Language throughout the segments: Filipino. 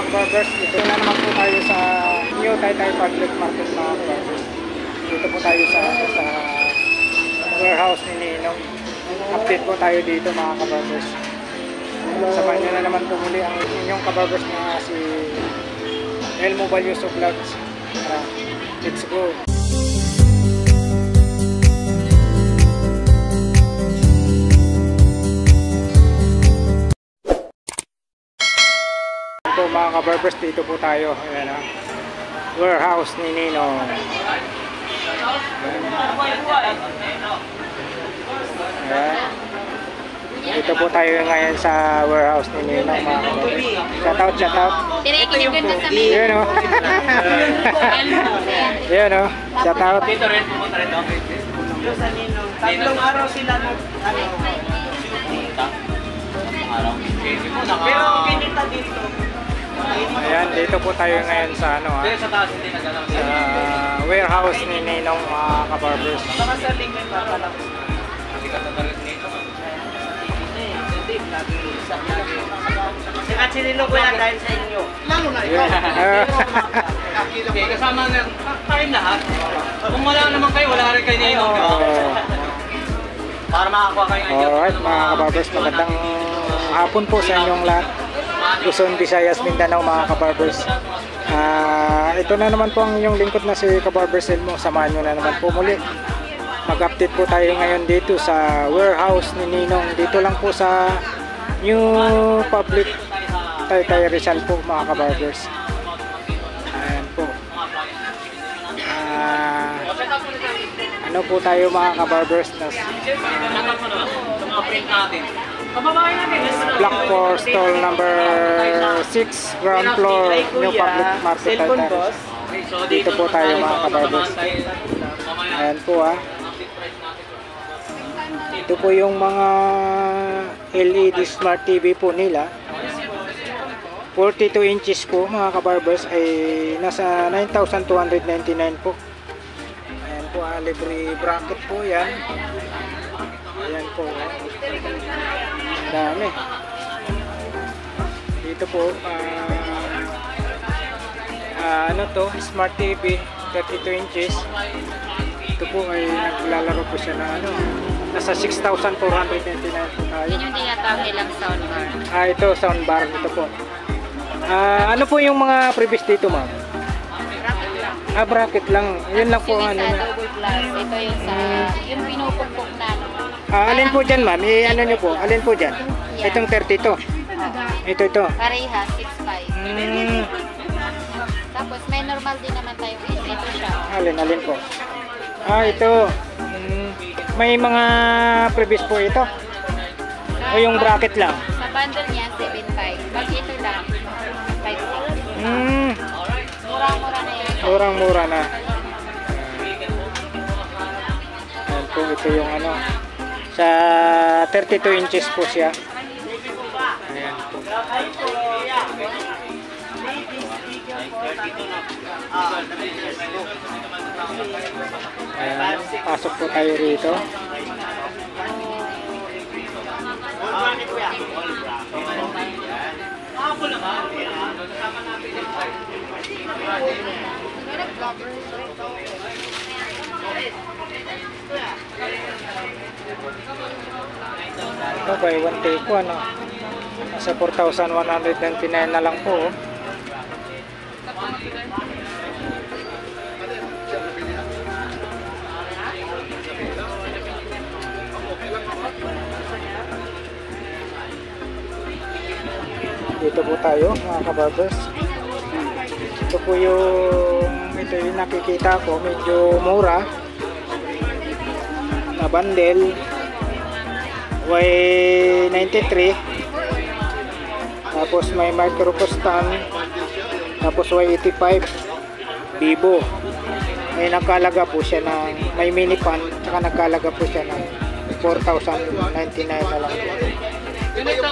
mga barbers, dito na naman po tayo sa New Taytay Public Market mga barbers. Dito po tayo sa warehouse ni Ninong. Update po tayo dito mga kabarbers. Sabay nyo na naman po muli ang inyong kabarbers na si Elmo Balyoso Vlogs. Let's go! Po mga kabarbers, dito po tayo. Ayan, warehouse ni Ninong. Ayan. Dito po tayo ngayon sa warehouse ni Ninong mga kabarbers. Shoutout, shoutout. Yun o. Yun o. Shoutout. Dito rin, pumunta rin doon. Tatlong araw sila pero kinita dito. Ayan, dito po tayo ngayon sa Sa taas hindi nagalaw. sa warehouse ni Ninong mga kabarbers. Saka sa link may papalap. Hindi ka tatalit nito. Si Katsinilo ko yan dahil sa inyo. Lalo na ikaw. Kasama nga tayong lahat. Kung wala naman kayo, wala rin kayo Ninong. Para makakuha kayo ng Alright mga kabarbers, magandang hapon po sa inyong lahat. Luzon, Visayas, Mindanao mga kabarbers. Ito na naman po ang inyong lingkod na si Kabarbers Elmo. Samahan nyo na naman po muli. Mag-update po tayo ngayon dito sa warehouse ni Ninong. Dito lang po sa New Public Taytay Rizal po mga kabarbers. Ayan po. Ano po tayo mga kabarbers na Black Floor Stall number 6, ground floor, New Public Market Taytay. Dito po tayo mga kabarbers. Ayan po Ito po yung mga LED Smart TV po nila. 42 inches po mga kabarbers ay nasa 9,299 po. Ayan po libre bracket po yan. Ayan po. Dami. Dito po ano to, Smart TV 32 inches. Ito po ay naglalaro po siya na nasa 6,499 po tayo. Yun yung tinatawag nilang soundbar. Ito soundbar ito po. Ano po yung mga previous dito ma'am? Bracket lang. Bracket lang. Yun lang po Yung isa double plus. Ito yung sa yung pinupukpok na alin po dyan ma'am? Ano nyo po? Alin po dyan? Yan. Itong 32. Ito. Parehas, 6.5. Tapos may normal din naman tayo. Ito siya. Alin po? Ito. May mga previous po ito? O yung bracket lang? Sa bundle niya, 7.5. Pag ito lang, 5.6. Murang-mura na yan. Murang-mura na. Ayan po, ito yung sa 32 inches po siya. Ayan po. Ayan, pasok po tayo rito. Ito by one take po nasa 4,199 na lang po Dito po tayo mga kabarbers. Ito po ito yung nakikita ko medyo mura na bundle Y93, tapos may microphone, tapos Y85 Vivo. May nagkalaga po siya ng may mini pan, saka nagkalaga po siya ng 4,099 na lang. Ganito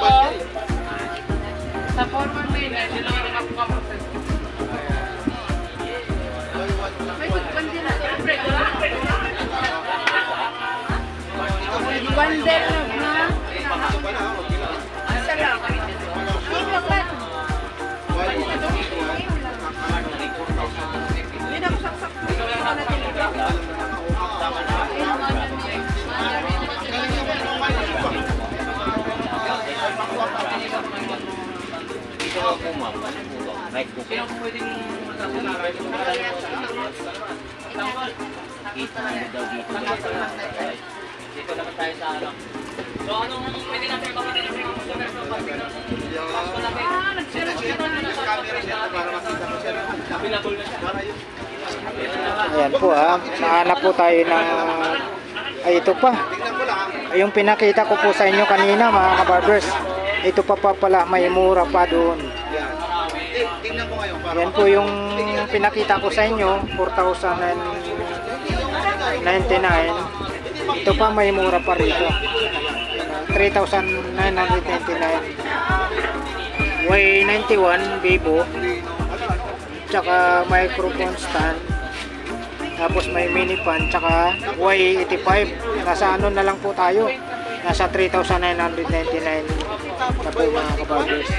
sa formal mail, sila nga nakapukaproces. Bundle na Isa lang. dito na po ma'am. Right po. Sino pwedeng magkasalaray? Kita na daw dito. Dito naman tayo sa ano. So anong pwede natin ipakita ng mga customer sa pagbilang Pasko na kayo? Available na siya. Ayan po mahanap po tayo ng ay ito pa yung pinakita ko po sa inyo kanina mga kabarbers, ito pa pala may mura pa doon. Yan po yung pinakita ko sa inyo 4,099, ito pa may mura pa rito 3,999, Y91 Vivo, tsaka microphone stand, tapos may mini fan, tsaka Y85. Nasa ano na lang po tayo, nasa 3,999 na po mga kabarbers.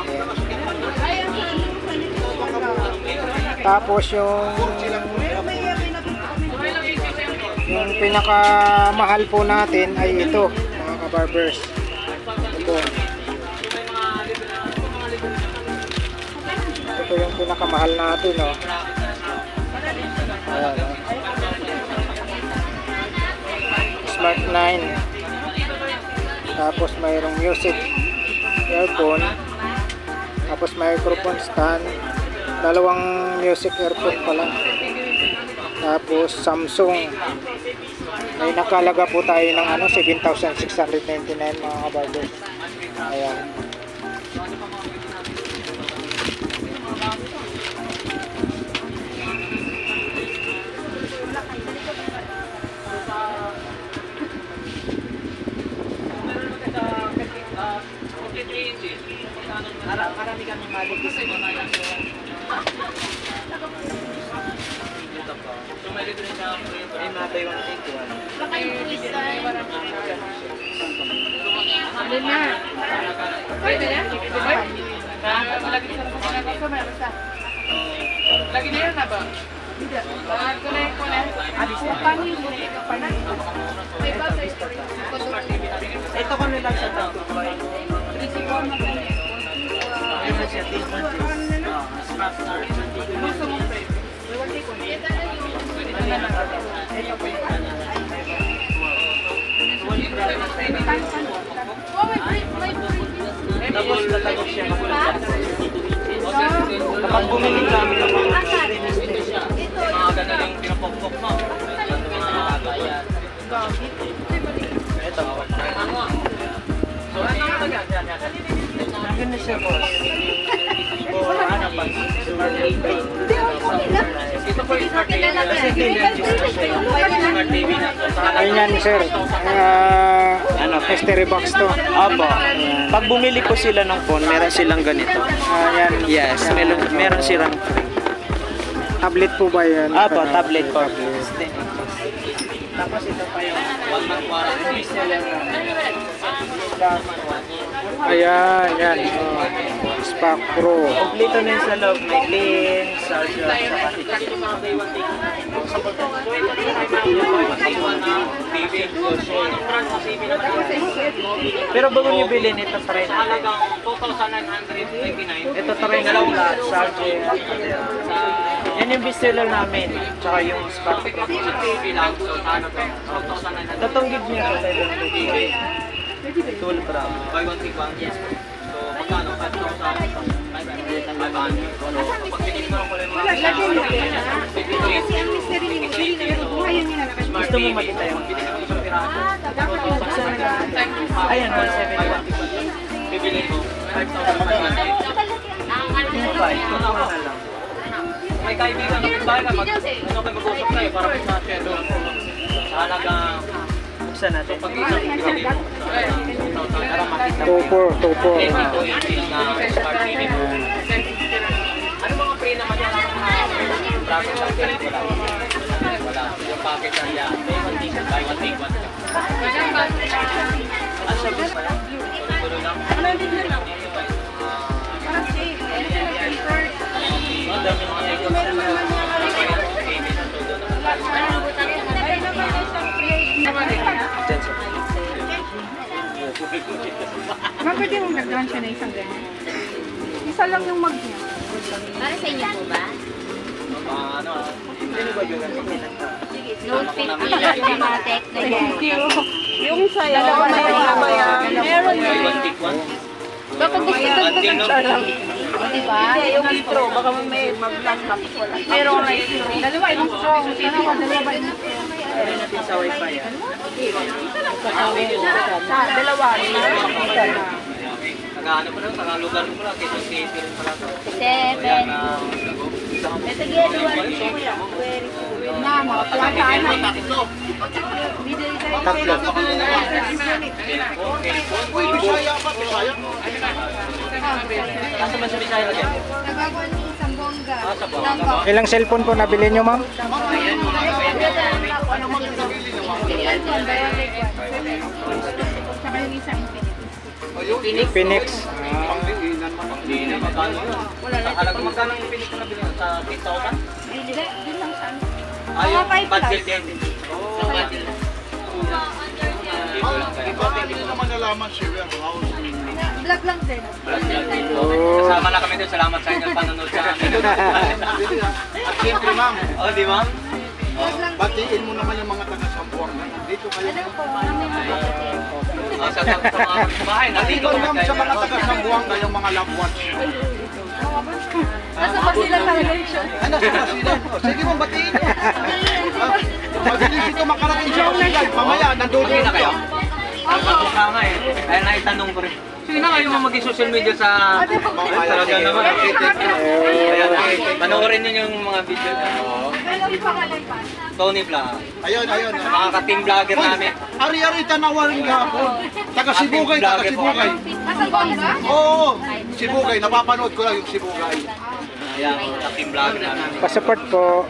Ayan. Tapos yung pinakamahal po natin ay ito mga kabarbers, ito yung pinakamahal natin, no? Ayan, no? Smart 9, tapos mayroong music earphone, tapos microphone stand, dalawang music earphone pala, tapos Samsung. May nakalaga po tayo ng ano 7,699 mga kabarbers. Ayan. Marami kami maligis sa mga sumalit rin siya ay matay 181. Alin na? Pwede na? Lagi na yan na ba? Ito ko na lang sa tato. Tapos natagos siya. Kapag bumili kami ng mga ganaling pinapokpok mo. Ito. So, ano naman yan? Ganun na siya, boss. Ano pa? Ito po yung Smart TV. Smart TV na. Ayan sir, mystery box to. Opo. Pag bumili po sila ng phone, meron silang ganito. Ayan. Yes, meron silang Tablet po ba yan? Opo, tablet po. Tapos ito pa yung ayan, yan. Spark Pro. Kompleto na yung sa loob. May lens, charger, pero bago nyo bilhin, ito pa rin. Halagang 2,999. Ito pa rin yung charger. Yan yung bestseller namin. Tsaka yung Spark Pro. TV lang. So, ano to? 2,999. Tatong gig niya ito. Tool Pro. Buy one, take one. Yes. So, magkano? 5,500. So, pag pinit mo lang pala yung mga Gusto mo makita yung ayan, 170. bibili mo, 5,500. Ito na lang. May kaibigan na bahay ka, ano kayo mag-usap tayo para sa share doon. Sa halagang Buksan natin. pag-isang bibili mo. Para makita mo. 2.4. Ito yung smart TV mo. Ano mga free naman yan? Yung traffic sa pelikula. Wala. Yung package na yan. Buy one, take one. Ano siya gusto pala? Tuloy-tuloy lang. Ang dami mga ito. Ma'am, pwede mong nagdahan siya na isang ganyan. isa lang yung mag niya. Para sa inyo po ba? Ano ah. Note 50 automatic na yan. Yung sa'yo, dalawa may ba yan? Meron Buy yun. one take one. Baka gusto ko Anting, no? O, diba? Hindi, yung intro, baka may mag-lang tapos wala. Meron na intro. Dalawa, yung intro. Dalawa, Meron natin sa wifi yan. dalawa. Nag-ano pa lang, sa lugar ko lang, Quezon City rin pala. 7. Na, mga plataan na. Tatlo. Nasa man sa Bisaya lagi? Nagagawa ni Sambonga. Sa Bongga. Ilang cellphone po nabili nyo, ma'am? Saka yung isang Phoenix. Hindi na, magkano yun? Halaga magkano yung pinik na nabili sa 8,000? Yun lang sa ano. Ay, yung Mga 5 budget plus. din. Oo, budget. Dito lang kaya. Hindi ko naman nalaman si warehouse. Vlog lang din. Kasama na kami doon. Salamat sa inyo panonood sa amin. At siyempre ma'am, Oh, di ba? batiin mo naman yung mga taga-Sambuanga. Dito kayo. Sa mga bahay, nandito Dito naman ma'am sa mga kayo. taga-Sambuanga yung mga loved ones. Nasa pa sila talaga siya. Ay, nasa Brazil. Sige ma'am, batiin mo. Mabilis ito makarating sa online. Mamaya, nandun Okay na kayo? na. Baka nga eh. Kaya naitanong ko rin. Sige na kayo mag social media sa... Talaga naman. Ayan, panoorin nyo yung mga video niya. Tony Vlog. Ayun, ayun. Mga ka-team vlogger namin. Ari-ari tanawarin gahapon. Taga-Sibugay, taga-Sibugay. Sambonga? Oo, Sibugay. Napapanood ko lang yung Sibugay. Ayan, ka-team vlogger namin. Pasupport po.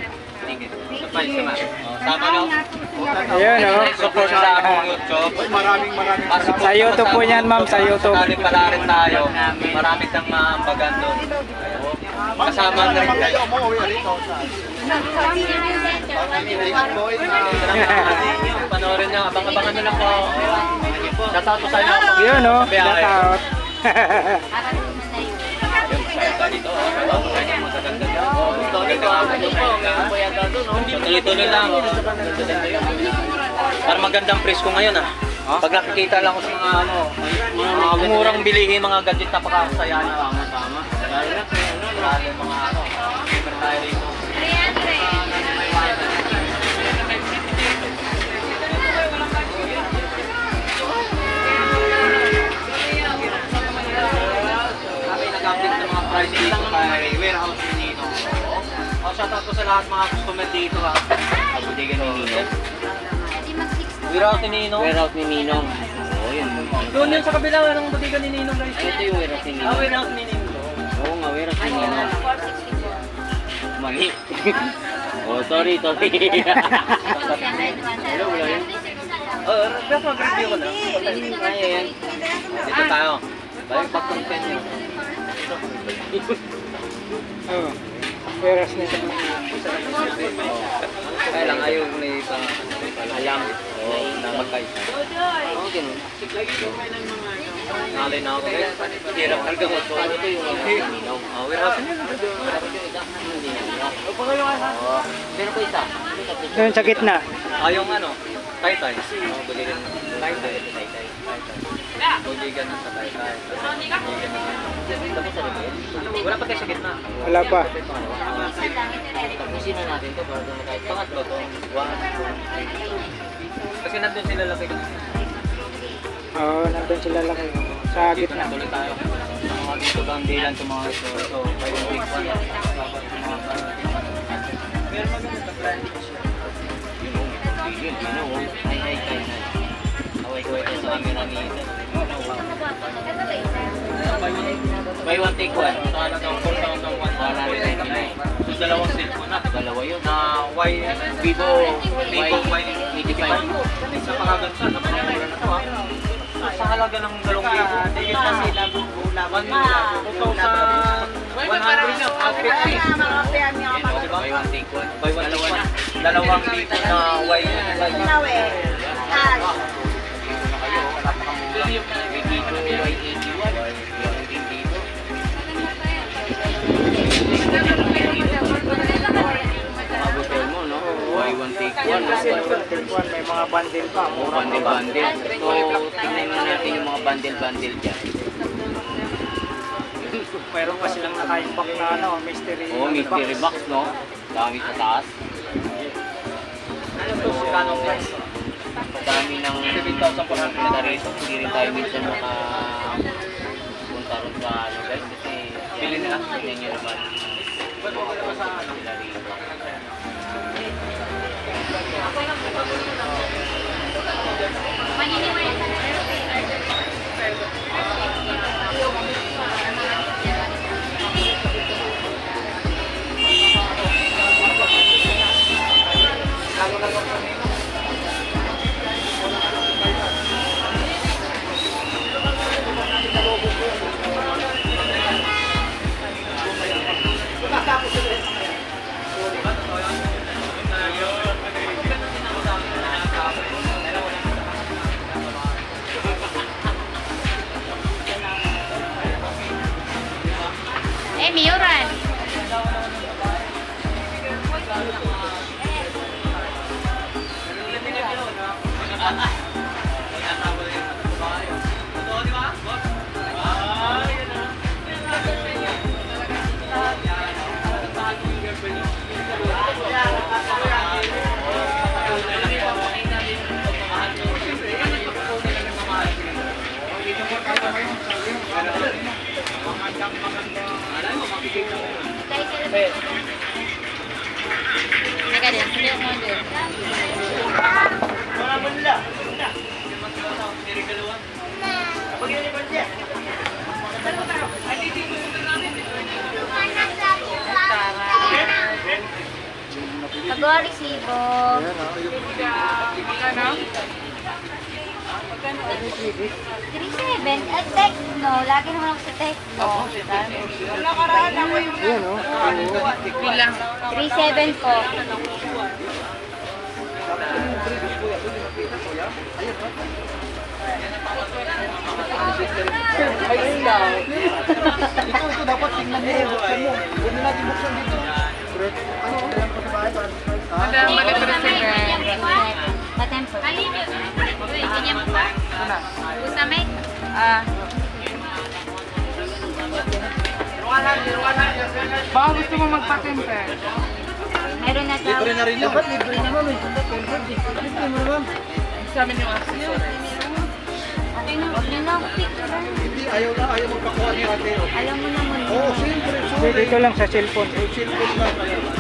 Sama. Sama nyo. Ayan, oh. Support sa akong YouTube. Ay, maraming Pasok Sa YouTube po yan, ma'am, sa YouTube. Sakali pala rin tayo. Marami kang maambagan doon. Kasama na rin kayo. Mo, rito. Ingat po, Panoorin nyo. Abang-abangan nyo lang po. Shoutout ko sa inyo. Yun, oh. Biyahe. Shout out. Tuloy-tuloy lang. Para magandang presko ngayon ah. Pag nakikita lang ko sa mga ano, mga murang bilihin, mga gadget, napakasaya na. Tama. Lalo yung mga ano, paper tayo rito. Kami nag-update ng mga price dito kay warehouse ni Nino. Shoutout ko sa lahat mga customer dito ha. Kabudigan ni Nino. Warehouse ni Nino. Warehouse ni Ninong. Oo, yun. Doon yun sa kabila ng budigan ni Nino guys. Ito yung warehouse ni Ninong. Warehouse ni Nino. Oo nga, warehouse ni Ninong. Mali. Oh, sorry. Best mag-review ko lang. Ayan. Dito tayo. Balik back to 10 yun. Oh. Peras nito. Kaya lang ayaw may alam na magkaisa. Oo, ganun. Nalay na ako guys. Hirap talaga mo. Ito yung warehouse ni Ninong. Warehouse ni Nino. Tapos yung isa, hindi na. Oo. Meron ko isa. Doon sa gitna. Yung ano, Taytay. Budigan Taytay. Budigan sa Taytay. Tapos sa rebel. Wala pa tayo sa gitna. Wala pa. Tapusin na natin ito para doon kahit Pangatlo to. Kasi nandun sila laki. Oo, nandun sila laki. Sa Dito gitna. na tuloy tayo. Mga dito bang bilan sa mga ito. So, by the week one. Meron maganda sa branding siya. yun, Ay. Away-away tayo sa camera ni Buy one take one. Sa halagang 4,100. So, dalawang cellphone na. Dalawa yun. Na Vivo Y85. Sa pangaganda, sa pangaganda na to ha. Sa halaga ng 2,000. Tigit na sila. 1,100 na. Outfit fee. Diba? Buy one, take one. Buy one, take one. Dalawang dito na Y85. May dito, Y81. mga bundle pa. O bundle-bundle. So, tingnan na natin yung mga bundle-bundle dyan. Meron pa silang naka-impact na ano, mystery. Oo, mystery box, no? Dami sa taas. Ano to? Kanong guys? Dami ng 7,400 na rito. Hindi rin tayo minsan punta rin sa ano guys. Kasi bilhin nila. Tingnan nyo naman. Sila rito. Miuran. Teka din, hindi mo din. Pagawa resibo. Magkano? 37. At Tecno. Lagi naman ako sa Tecno. Nakaraan ako yung Ayan o. bilang. 37 po. Ito dapat tingnan mo. Buksan mo. Huwag na natin buksan dito. Ano? Ayan pa sa bahay. Madam, balik ko rin sila. Patempo. Ganyan mo ba? Gusto may? Baka gusto mo magpatemper. Meron na daw. Libre na rin yan. Dapat libre naman. Libre mo naman. Sa amin yung accessory. Yun lang, picture. Hindi, ayaw magpakuha ni ate. Alam mo naman. Oo, siyempre. Sorry. Dito lang sa cellphone. Yung cellphone na.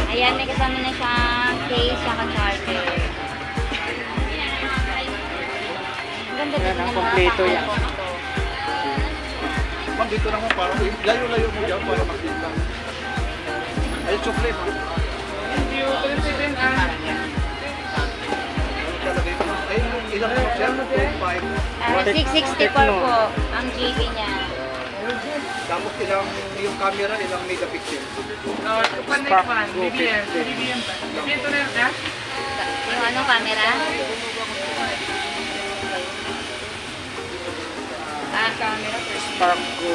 Ayan, may kasama na siyang case, saka charger. Ang ganda Ayan, din ang ng kompleto mga yan. pangako. Ma'am, dito naman para layo-layo mo dyan para makita. Ay, chocolate. Thank you. 37 Talaga ito. Ay, ilang mo siya? 664 po ang GB niya. Tapos ilang yung camera, ilang megapixel. Connect one. BBM. BBM pa. BBM to na yun, ha? Yung ano, camera? Camera. Spark Go.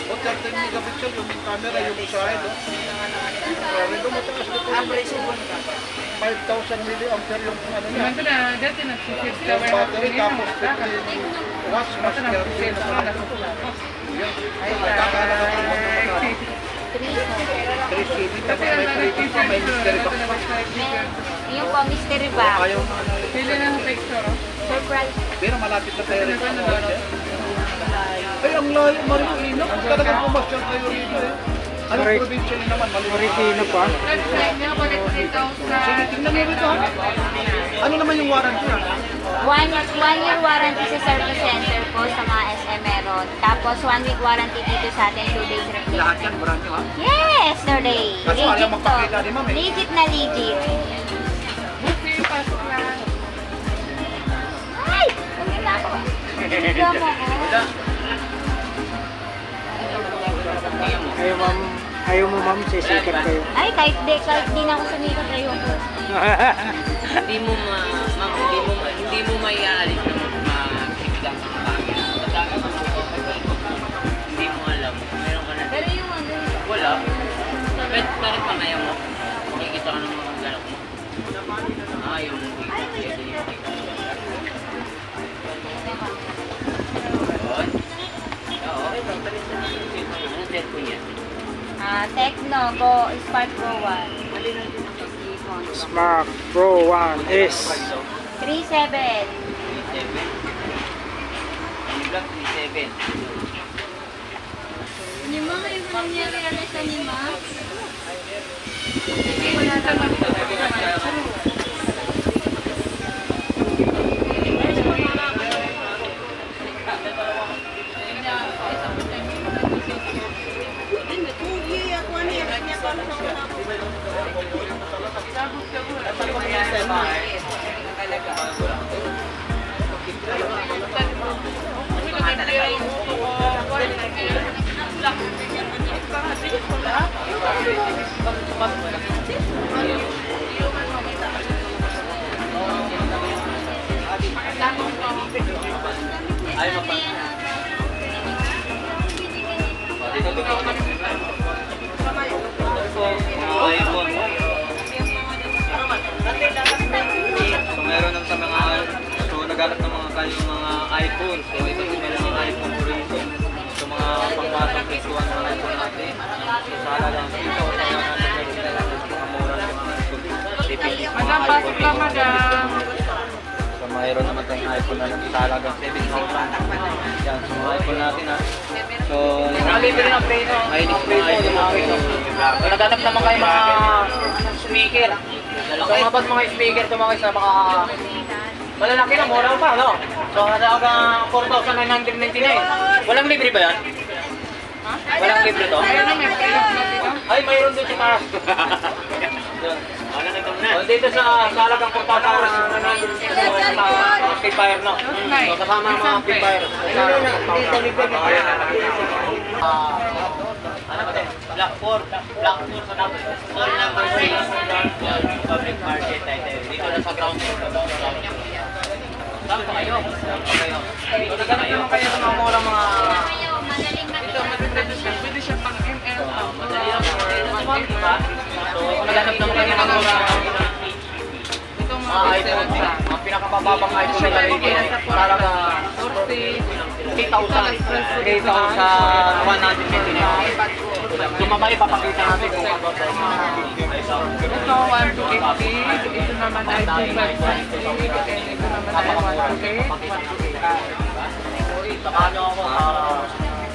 O, 13 megapixel yung camera, yung side. Ito matakas na po. 5,000 milliampere yung ano niya. Naman ito na, dati nag-sisip sila. Yung battery, tapos 15 watts, mas Ito na, 30 na pala. Ay, Magkakala ka pa naman ito. 3 CD, tapos may free pa, may mystery box pa. Yung po, mystery box. Ayaw na ano. Pili ng picture, oh. Surprise. Pero malapit na tayo rin. Ay, ang layo, Marikina. Talagang pumasyal tayo rito eh. Anong Correct. probinsya niyo naman? Marikina pa. Website niya, connect 3,000. Sige, tingnan mo rito ha. Ano naman yung warranty ha? One year warranty sa service center po sa mga SM meron. Tapos 1 week warranty dito sa atin, 2 days Lahat replacement. yan, brand new ha? Yesterday. Kaso alam Legit to. magpakita ni ma'am eh. Legit na legit. Buti, pasok na. Ay! Ulit na ako. Bigyan mo ko. Ayaw mo ma'am, sisikat kayo. Ay, kahit di na ako sumikat ayun ko. Hindi mo ma'am, hindi mo maiaalis yung magsikilang ng camera. Madami mo hindi mo alam. Meron ka na. Pero yung ano, Wala. Pero pa ngayon mo. Makikita ka ng mga galak mo. Yung Anong cellphone yan? Tecno Go Spark Pro 1. Smart Pro 1 is 37. 37. Yung black 37. Ni Mama, yung nangyari sa ni Mama? Ayaw pa. Dito. iPhone. So meron ng sa mga naghanap ng mga kayong mga iPhone. So ito yung mga iPhone po rito. So mga pangbatang presyuhan ng iPhone natin. So sa halagang dito, sa mga mura ng mga iPhone. Madam, pasok lang, madam. So mayroon naman tayong iPhone na sa halagang 7,000. Yan, so mga iPhone natin ha. So, Nakalibre ng preno. mahilig mga iPhone natin. So, naghanap naman kayo mga speaker. So, mabag mga speaker ito mga sa mga malalaki na, mura pa, no? So, halagang 4,999. Walang libre ba yan? Walang libre to? Ay, mayroon doon si Mara. So, dito sa halagang 4,999 amplifier, no? So, kasama ang mga amplifier. Ano ba ito? Black 4 sa number. All number 6. Public market. Dito na sa ground floor. Saan pa kayo? So, naghanap naman kayo sa mga mura mga... Ito, pwede siya pang ML. Madali lang mga diba? So, naghanap naman kayo ng mura Ito mga iPhone. Ang pinakabababang iPhone nila dito. Talaga 3,000 sa 129. Sumabay, papakita natin kung ano sa Ito, 150. Ito naman ay 250. Ito naman ay 150. Saka ano ako,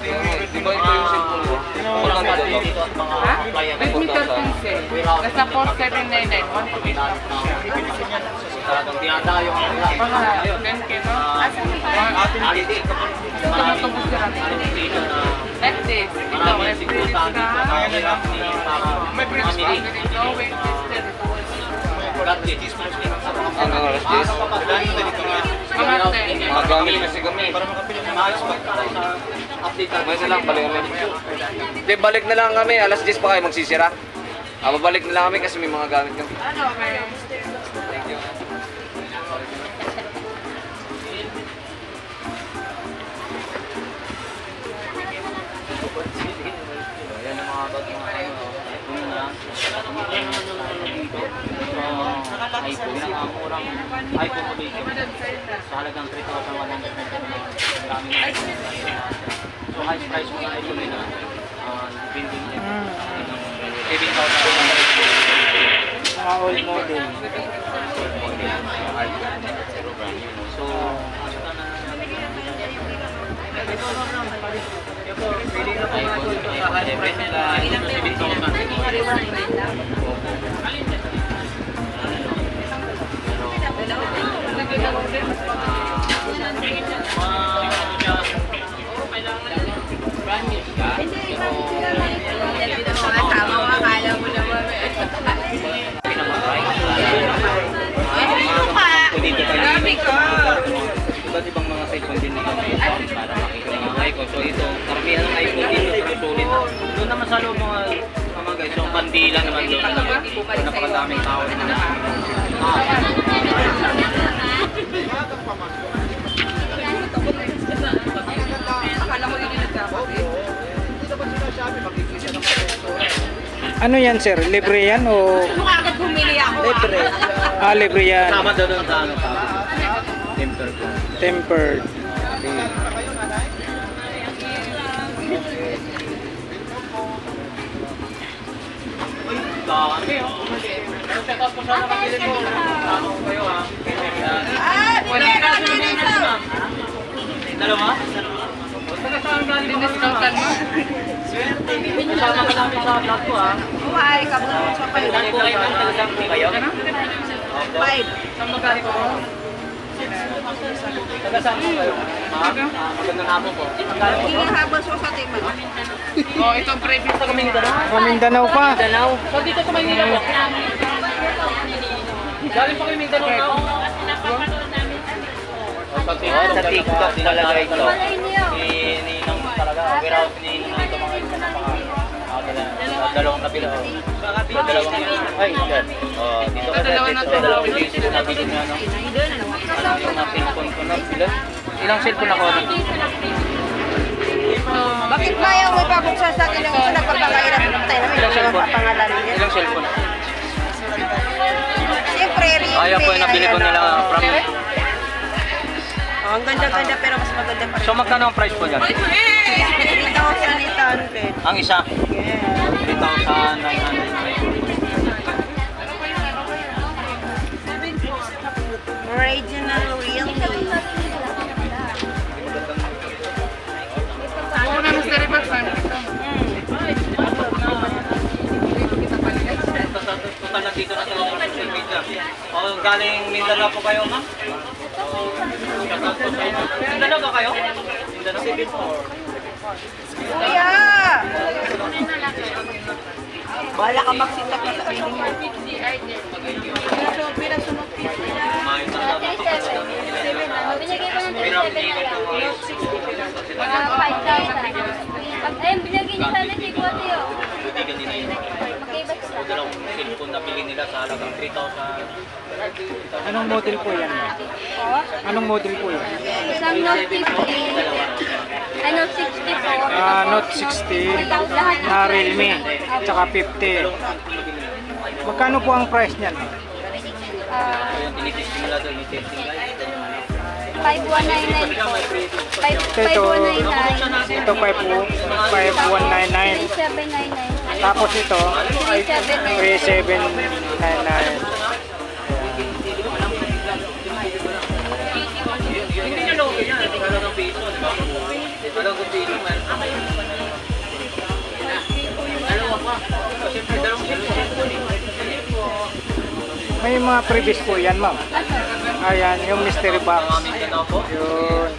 Di ba ito yung cellphone mo? dito at mga client ko Redmi sa 13C. Nasa 4,799. 128. talagang tinadayo ang nila. Mga 10K, no? Tumutubos ka lang. Like this. Ito, Maraming FPV siguro sa atin ka. May bridge pa. Ganito, weight tested. Ano oras this? Mga 10. Mga gamit na si gamit. Para makapili ng ayos update natin. May lang, balik kami. Hindi, balik na lang kami. Alas 10 pa kayo magsisira. Babalik na lang kami kasi may mga gamit kami. Ano, may... Ayan ang mga bag mga kayo. iPhone na. Yan naman yung ano dito. iPhone na murang iPhone ko dito. Sa halagang 3,100. Marami na. So high price mga iPhone nila. Binding iPhone. 7,000. Mga old model. So, pwede na po natin sa high price nila. 7,000. Iba't ibang mga cellphone din nila para makita ng mga iPhone. So ito, karamihan ng iPhone dito sa sulit. Doon naman sa loob mga guys, yung bandila naman doon. Napakadaming tao naman. Ano yan sir? Libre yan o? Agad bumili ako. Libre. Libre yan. Kasama doon sa ano, temper ko. Tempered. Dami, oh. Check out po sa nakabili mo. Tama ko kayo, ha. Wala ka na. Dalawa? Saan galing mo? Discountan mo? Kasama ka namin sa vlog ko, ha. Buhay, kabulong sa kayo. Ilan po kayo ng talagang kayo? 5. Saan magaling po? Taga saan po kayo? Magandang hapon po. Hinahabol sa Fatima. Oh, itong previous sa Mindanao. Mindanao pa. Mindanao. So dito sa Maynila po. Galing pa kayo Mindanao na. Sa TikTok talaga ito. Ininang talaga. Without ininang ito mga ito dalawang nabila. Dalawang ay, dyan. Dito ka dito. Dalawang beses nabili nga no. Ang cellphone ko na sila. Ilang cellphone ako? Bakit ba yung may pabuksa sa akin yung isa nagpapakailan ng tayo namin? Ilang cellphone? Pangalan niya. Ilang cellphone? Siyempre, Realme. Ayaw po yung nabili ko nila from... Ang ganda-ganda pero mas maganda pa rin. So magkano ang price po dyan? 3,800. Ang isa? Yeah. 3,900. Original Realme. Ako na mas derivat fan. Total na dito na sa social media. O galing Mindanao po kayo, ma'am? Mindanao ba kayo? Mindanao? Kuya! Bahala ka magsitak na sa piling mo. Pinagsunod Binigay ko ng 37. Mga 5,000. Pag ayun, binigay niya sana si Kuwati yun. Buti kanina yun. Mag-ibag siya. Dalawang cellphone na bili nila sa halagang 3,000. Anong model po yan? Oo. Anong model po yan? Isang Note 50. Ano, 64. Note 60 na Realme. Tsaka 50. Magkano po ang price niyan? Yung tinitesting nila doon, yung testing guys. 5199 po. Ito 5199. ito 5199. 3799. Tapos ito ay 3799. Hindi nyo logo yan. Halagang piso, di ba? Halagang piso man. Dalawa pa. Siyempre, dalawang cellphone. May mga previous po yan, ma'am. Ayan, yung mystery box. Mga Mindanao po. Yun.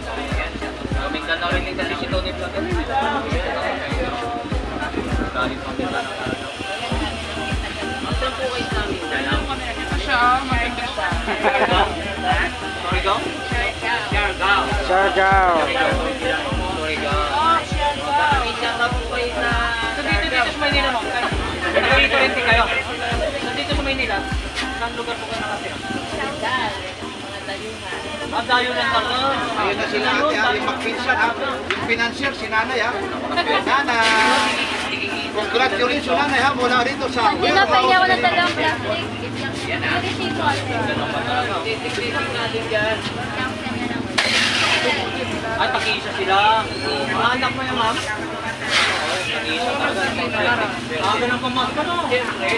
Mga Mindanao rin yung kasi si Tony Vlog. Galing pang Mindanao. Saan po kayo sa Mindanao? siya, maganda siya. Surigao? Siargao. Siargao. Surigao. May shoutout po kayo sa... So dito sa Maynila mo? Dito rin kayo? So dito sa Maynila? Saan lugar po kayo nakatira? Dayo na lang. Ayun na sila ate Ari Macpinsan ha. Yung financier si Nanay ha. Nanay. Congratulations Nanay ha. Mula rito sa Hindi na pwede ako ng talang plastic. Resibo Ay, pag-iisa sila. Mga anak mo yan, ma'am? Pag-iisa talaga. Ganun pa mas ka, no? Siyempre.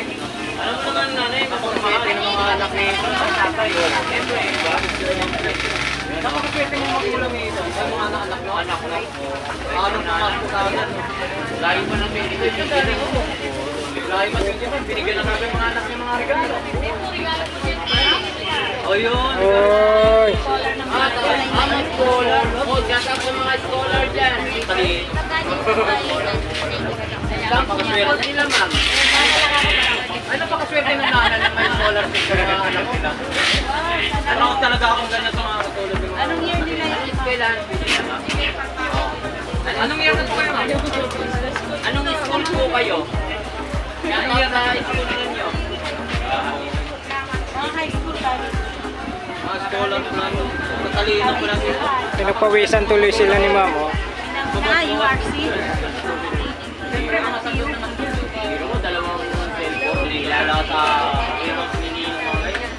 Alam mo naman, nanay, mapagpapit ng mga anak ni Pasakay. Siyempre, napakaswerte mo magulang ito. Ang mga anak mo, anak mo. Anong pumas ko kagad? Layo pa ng pinigyan. Layo pa ng binigyan na namin mga anak ng mga regalo. O yun. Oy. Ang scholar. O, dyan ako mga scholar dyan. Napakaswerte nila, ma'am. Ay, napakaswerte ng nanay na may scholarship sa mga anak nila. Ano talaga akong ganyan sa mga katulad ng mga... Anong year nila yung eskwelahan? Anong year na po kayo, ma'am? Anong school po kayo? Anong year na school ninyo? Mga high school tayo. Mga scholar po natin. Matalino po natin. Pinagpawisan tuloy sila ni ma'am. Oh. URC. Siyempre, mga sayo naman po. Pero dalawang cellphone. Nilala sa heroes ni Nino mga ganyan.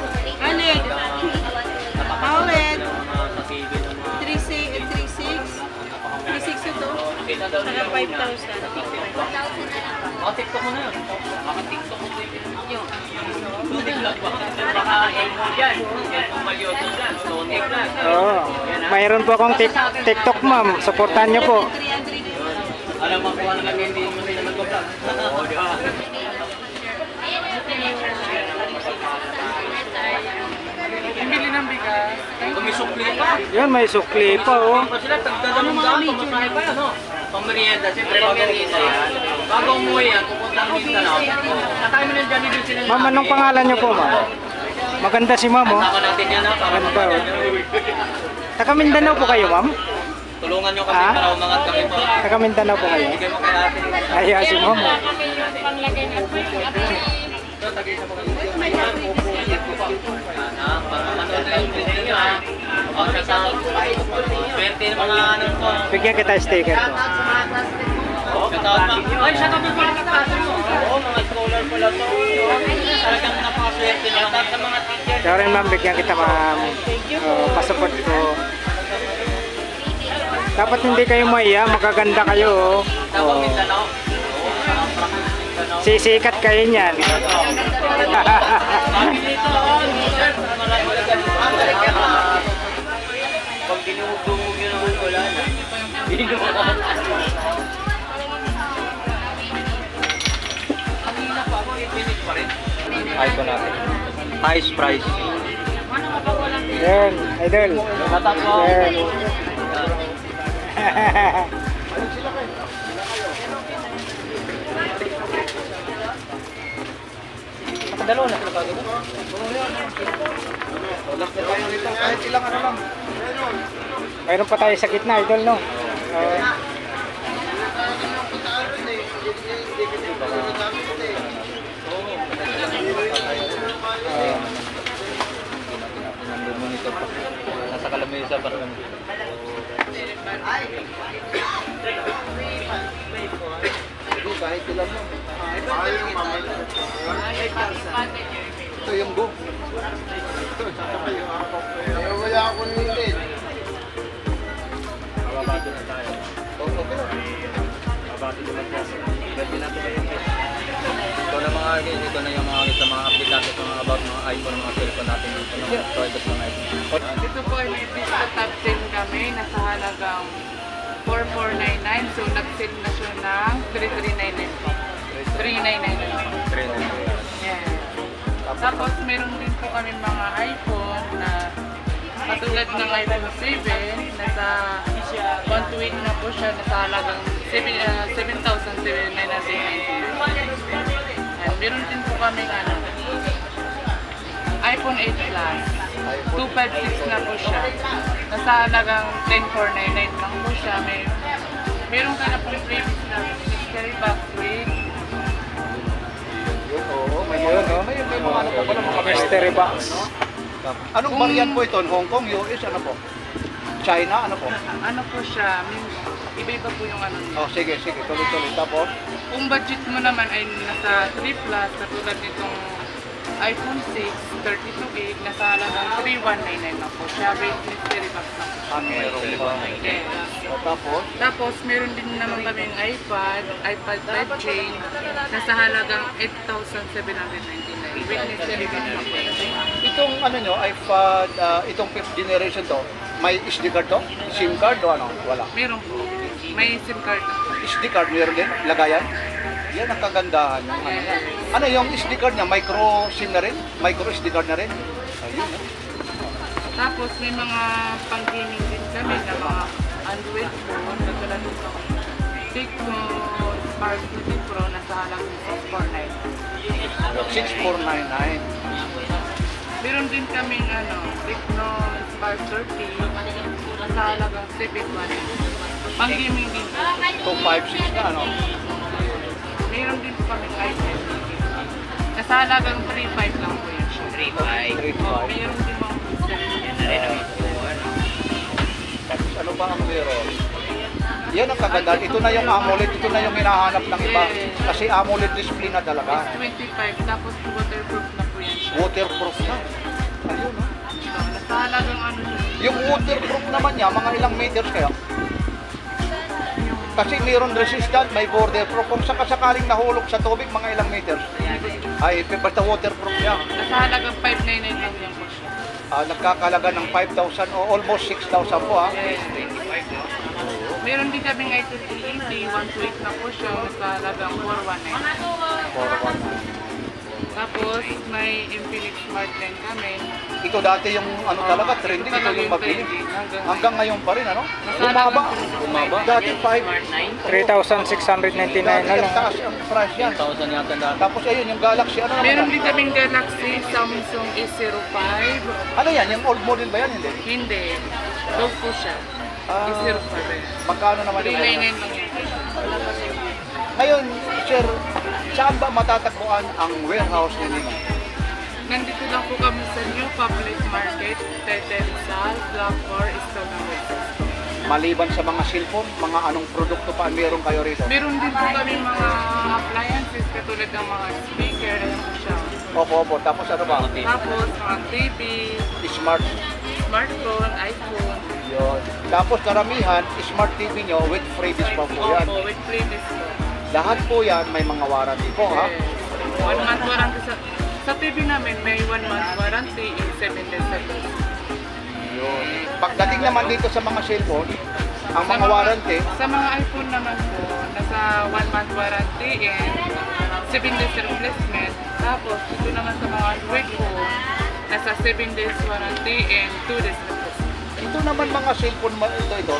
Saka 5,000. Mga TikTok mo na yun. Mga TikTok mo yun. Baka Elmo yan. Elmo Malyoto yan. Sonic yan. Oo. Mayroon po akong TikTok, ma'am. Supportan niyo po. Alam mo kung ano lang hindi mo sila nag-vlog. Oo, di ba? Bili ng bigas. Kung may sukli pa. Yan, may sukli pa, oh. Pa sila, tagdadamang daan, pamasahe pa yan, no? Pamerienda, siyempre pamerienda yan. Bago umuwi yan, pupunta ng Mindanao. Nakaya mo na dyan, hindi sila Ma'am, anong pangalan niyo po, ma'am? Maganda si ma'am, oh. Ako natin yan, ha? Para Ganda, oh. makakaya. Taga Mindanao po kayo, ma'am? Tulungan nyo kami Ah? para umangat kami po. Taga Mindanao po kayo? Bigyan mo kay ate. Ay, si ma'am, oh. Panglagay ng Ito, tagay sa mga video. Para manood na yung video nyo, ha? O, sa swerte ng mga ano ko. Bigyan kita sticker po. Shoutout pa. Ay, shoutout pa pala kaklase mo. Oo, mga scholar pala to. Talagang napakaswerte na shoutout sa mga teacher. Ikaw rin, ma'am, bigyan kita, ma'am. Pasupport ko. Dapat hindi kayo maiya, magaganda kayo, oh. Tapos Oh. Mindanao. Sisikat kayo niyan. Sabi dito, sir, pag dinugdungog yun naman, wala na. iPhone natin. Highest price. Yan, idol. Shoutout po. Yan. Dalawa na sila bagay. Kahit ilang ano lang. Mayroon pa tayo sa gitna, idol, no? Nasa kalamesa pa rin. Kahit ilang mo. Ito yung go. Wala ako nilin. Mababati na tayo. Mababati naman po. Pwede natin kayo. Ito na mga guys, ito na yung mga aplikasyon sa mga about mga iPhone, mga cellphone natin dito ng products ng iPhone. Dito po ay may Vista Top 10 kami. Nasa halagang 4,499. So, nag-set na siya ng 3,399 po. 3,999. Yes. Tapos, meron din po kami mga iPhone na katulad ng iPhone 7. Nasa 128 na po siya. Nasa halagang 7,799. And meron din po kami iPhone 8 Plus. 256 na po siya. Nasa halagang 10,499 lang po siya. Meron ka na pong previous na mystery box with Oo, may mga ano. May mga ano pa pala mga Mystery box. Anong variant po ito? Hong Kong, US, ano po? China, ano po? ano po siya. Iba-iba po yung ano niya. Oh, sige, tuloy-tuloy. Tapos, Kung budget mo naman ay nasa 3 Plus, katulad nitong iPhone 6, 32 gig, nasa halagang 3,199 na po siya. With mystery box na po siya. meron ba? Yes. Tapos, Tapos, meron din naman kaming iPad Type J, nasa halagang 8,799. With mystery box na po siya. itong ano nyo, iPad, itong 5th generation to, may SD card to? SIM card o ano? Wala. Meron po. May SIM card. SD card meron din? Lagayan? Yan ang kagandahan. Yung ano, yan. Ano yung SD card niya? Micro SIM na rin? Micro SD card na rin? Ayun. Tapos may mga pang-gaming din kami na mga Android phone. Katulad nito. Tecno Spark 20 Pro nasa halagang 649. 6499. Meron din kaming Tecno Spark 30 nasa halagang 719. Pang-gaming din. 256 na ano? Meron din po kaming iPad. Nasa halagang 3.5 lang po yun siya. 3.5. Meron din mga Tapos ano ba ang meron? Yan ang kagandahan. Ito na yung AMOLED. Ito na yung hinahanap ng iba. Kasi AMOLED display na talaga. S25 tapos waterproof na po yan siya. Waterproof na. Ayun, no? Nasa halagang ano siya. Yung waterproof naman niya, mga ilang meters kaya? Yung Kasi mayroon resistant, may border proof. Kung sakasakaling nahulog sa tubig, mga ilang meters, ay basta waterproof niya. Nasa halagang 599 lang yan po siya. Nagkakalaga ng 5,000 o almost 6,000 po ha. Meron din kaming item 380, 128 na po siya, nasa halagang 419. Tapos may Infinix Smart Line kami. Ito dati yung ano talaga, trending, ito yung mabili. Hanggang ngayon pa rin, ano? Bumaba. Dati 3,699 na lang. taas ang price yan. 1,000 yata dati. Tapos ayun, yung Galaxy, ano naman Meron yan? din kaming Galaxy Samsung A05. Ano yan? Yung old model ba yan? Hindi. Hindi. Low po siya. A05. Magkano naman yung 399 lang yan. Ngayon, sir, saan ba matatagpuan ang warehouse ni Nino? Nandito lang po kami sa New Public Market, Tete Rizal, Block 4, Istanbul. Maliban sa mga cellphone, mga anong produkto pa meron kayo rito? Meron din po kami mga appliances katulad ng mga speaker, ayan po siya. Opo. Tapos ano ba? Tapos mga TV, smartphone, iPhone. Yun. Tapos karamihan, smart TV nyo with freebies pa po yan. Opo, with previous po. Lahat po yan may mga warranty po ha. 1 month warranty sa TV namin, may 1 month warranty in 7 days service. Yun. Pagdating naman dito sa mga cellphone, ang mga warranty, Sa mga iPhone naman po, nasa 1 month warranty and 7 days replacement. Tapos dito naman sa mga Android phone, nasa 7 days warranty and 2 days replacement. ito naman mga cellphone ito,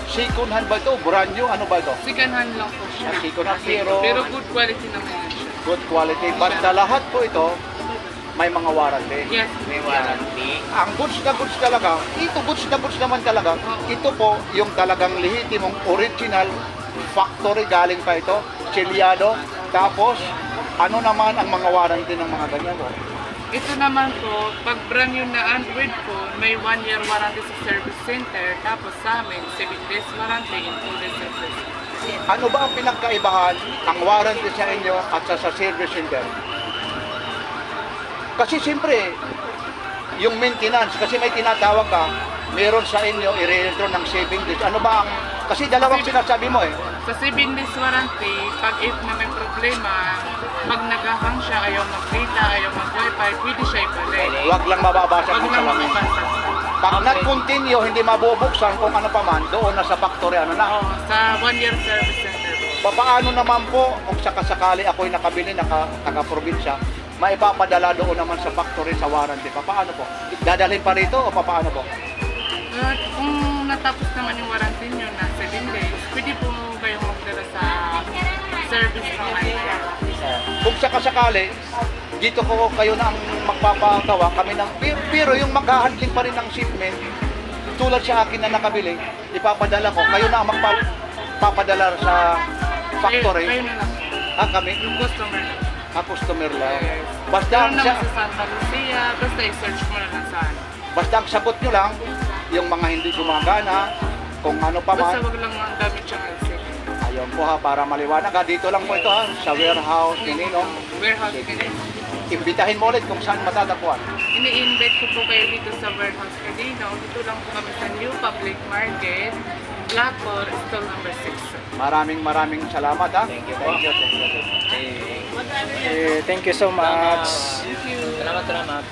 second hand ba ito? Brand new? Ano ba ito? Second hand lang po siya. Second hand Pero good quality naman yan siya. good quality. Basta lahat po ito, may mga warranty. Yes, May warranty. Ang goods na goods talaga, ito goods na goods naman talaga, ito po yung talagang lehitimong original factory galing pa ito, chilyado. Tapos, ano naman ang mga warranty ng mga ganyan po? ito naman po, pag brand new na Android phone, may 1 year warranty sa service center. Tapos sa amin, 7 days warranty and 2 days replacement. Ano ba ang pinagkaibahan ang warranty sa inyo at sa service center? Kasi siyempre, yung maintenance, kasi may tinatawag ka, meron sa inyo i-retro ng 7 days. Ano ba ang, kasi dalawang sinasabi mo eh. Sa 7 days warranty, pag if na may problema, pag nag-hang siya, ayaw mag-data, ayaw mag-wifi, pwede siya ibalik. Huwag lang mababasa Wag ng lang salamin. makabasa. Pag nag-continue, hindi mabubuksan kung ano pa man, doon na sa factory, ano na. Oo, sa 1 year service center po. Paano naman po, kung sakasakali ako'y nakabili, taga-probinsya, maipapadala doon naman sa factory sa warranty. Paano po? Dadalhin pa rito o paano po? Kung natapos naman yung warranty nyo na 7 days, pwede po kayong magdala sa service ng IKEA. Kung sakasakali, dito ko kayo na ang magpapagawa kami ng, pero yung maghahandling pa rin ng shipment, tulad sa akin na nakabili, ipapadala ko, kayo na ang magpapadala sa factory. Kayo na lang. Kami? Yung customer lang. Customer lang. Basta Meron ang, naman sa Santa Lucia, basta i-search mo na lang saan. basta ang sagot nyo lang, yung mga hindi gumagana, kung ano pa Basta man. wag lang ang damage ang LC. Ayun po ha, para maliwanag ha. Dito lang po ito ha, sa warehouse ni Ninong. Warehouse Sige. Cadino. Imbitahin mo ulit kung saan matatagpuan. Ini-invite ko po kayo dito sa Warehouse Cadino. Dito lang po kami sa New Public Market, Block 4, stall number 6. Maraming salamat ha. Thank you. Thank you so much. Thank you. Salamat.